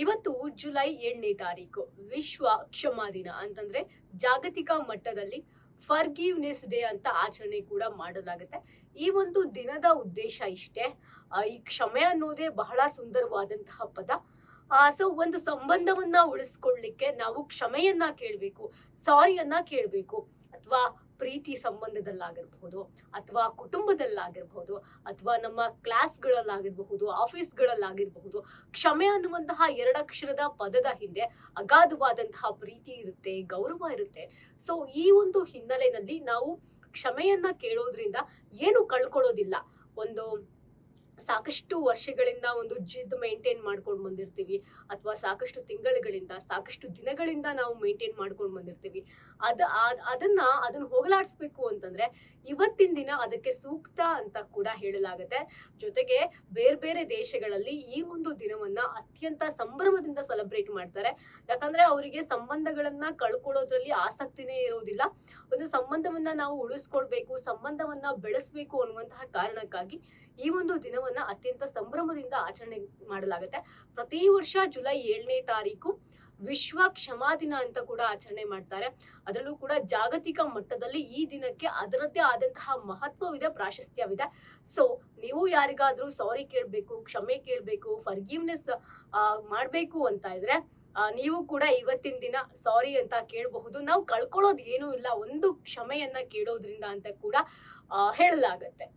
ಇವತ್ತು ಜುಲೈ 7ನೇ ತಾರೀಕು ವಿಶ್ವ ಕ್ಷಮಾ ದಿನ ಅಂತಂದ್ರೆ ಜಾಗತಿಕ ಮಟ್ಟದಲ್ಲಿ ಫರ್ಗಿವ್ನೆಸ್ ಡೇ ಅಂತ ಆಚರಣೆ ಕೂಡ ಮಾಡಲಾಗುತ್ತೆ. ಈ ಒಂದು ದಿನದ ಉದ್ದೇಶ ಇಷ್ಟೇ. ಈ ಕ್ಷಮೆ ಅನ್ನೋದೇ ಬಹಳ ಸುಂದರವಾದಂತಹ ಪದ. ಸೊ ಒಂದು ಸಂಬಂಧವನ್ನ ಉಳಿಸ್ಕೊಳ್ಳಿಕ್ಕೆ ನಾವು ಕ್ಷಮೆಯನ್ನ ಕೇಳಬೇಕು, ಸಾರಿಯನ್ನ ಕೇಳಬೇಕು. ಅಥವಾ ಪ್ರೀತಿ ಸಂಬಂಧದಲ್ಲಾಗಿರ್ಬಹುದು, ಅಥವಾ ಕುಟುಂಬದಲ್ಲಾಗಿರ್ಬಹುದು, ಅಥವಾ ನಮ್ಮ ಕ್ಲಾಸ್ಗಳಲ್ಲಾಗಿರಬಹುದು, ಆಫೀಸ್ಗಳಲ್ಲಾಗಿರಬಹುದು, ಕ್ಷಮೆ ಅನ್ನುವಂತಹ ಎರಡಕ್ಷರದ ಪದದ ಹಿಂದೆ ಅಗಾಧವಾದಂತಹ ಪ್ರೀತಿ ಇರುತ್ತೆ, ಗೌರವ ಇರುತ್ತೆ. ಸೊ ಈ ಒಂದು ಹಿನ್ನೆಲೆಯಲ್ಲಿ ನಾವು ಕ್ಷಮೆಯನ್ನ ಕೇಳೋದ್ರಿಂದ ಏನು ಕಳ್ಕೊಳ್ಳೋದಿಲ್ಲ. ಒಂದು ಸಾಕಷ್ಟು ವರ್ಷಗಳಿಂದ ಒಂದು ಜಿದ್ ಮೇಂಟೈನ್ ಮಾಡ್ಕೊಂಡು ಬಂದಿರ್ತೀವಿ, ಅಥವಾ ಸಾಕಷ್ಟು ತಿಂಗಳುಗಳಿಂದ, ಸಾಕಷ್ಟು ದಿನಗಳಿಂದ ನಾವು ಮೇಂಟೈನ್ ಮಾಡ್ಕೊಂಡು ಬಂದಿರ್ತೀವಿ. ಅದನ್ನ ಹೋಗಲಾಡಿಸ್ಬೇಕು ಅಂತಂದ್ರೆ ಇವತ್ತಿನ ದಿನ ಅದಕ್ಕೆ ಸೂಕ್ತ ಅಂತ ಕೂಡ ಹೇಳಲಾಗುತ್ತೆ. ಜೊತೆಗೆ ಬೇರೆ ಬೇರೆ ದೇಶಗಳಲ್ಲಿ ಈ ಒಂದು ದಿನವನ್ನ ಅತ್ಯಂತ ಸಂಭ್ರಮದಿಂದ ಸೆಲೆಬ್ರೇಟ್ ಮಾಡ್ತಾರೆ. ಯಾಕಂದ್ರೆ ಅವರಿಗೆ ಸಂಬಂಧಗಳನ್ನ ಕಳ್ಕೊಳ್ಳೋದ್ರಲ್ಲಿ ಆಸಕ್ತಿನೇ ಇರೋದಿಲ್ಲ. ಒಂದು ಸಂಬಂಧವನ್ನ ನಾವು ಉಳಿಸ್ಕೊಳ್ಬೇಕು, ಸಂಬಂಧವನ್ನ ಬೆಳೆಸ್ಬೇಕು ಅನ್ನುವಂತಹ ಕಾರಣಕ್ಕಾಗಿ ಈ ಒಂದು ದಿನವನ್ನ ಅತ್ಯಂತ ಸಂಭ್ರಮದಿಂದ ಆಚರಣೆ ಮಾಡಲಾಗುತ್ತೆ. ಪ್ರತಿ ವರ್ಷ ಜುಲೈ 7ನೇ ತಾರೀಕು ವಿಶ್ವ ಕ್ಷಮಾ ದಿನ ಅಂತ ಕೂಡ ಆಚರಣೆ ಮಾಡ್ತಾರೆ. ಅದರಲ್ಲೂ ಕೂಡ ಜಾಗತಿಕ ಮಟ್ಟದಲ್ಲಿ ಈ ದಿನಕ್ಕೆ ಅದರದ್ದೇ ಆದಂತಹ ಮಹತ್ವವಿದೆ, ಪ್ರಾಶಸ್ತ್ಯವಿದೆ. ಸೊ ನೀವು ಯಾರಿಗಾದ್ರೂ ಸಾರಿ ಕೇಳ್ಬೇಕು, ಕ್ಷಮೆ ಕೇಳ್ಬೇಕು, ಫರ್ಗಿವ್ನೆಸ್ ಮಾಡ್ಬೇಕು ಅಂತ ಇದ್ರೆ ನೀವು ಕೂಡ ಇವತ್ತಿನ ದಿನ ಸಾರಿ ಅಂತ ಕೇಳಬಹುದು. ನಾವು ಕಳ್ಕೊಳ್ಳೋದು ಏನೂ ಇಲ್ಲ ಒಂದು ಕ್ಷಮೆಯನ್ನ ಕೇಳೋದ್ರಿಂದ ಅಂತ ಕೂಡ ಹೇಳಲಾಗತ್ತೆ.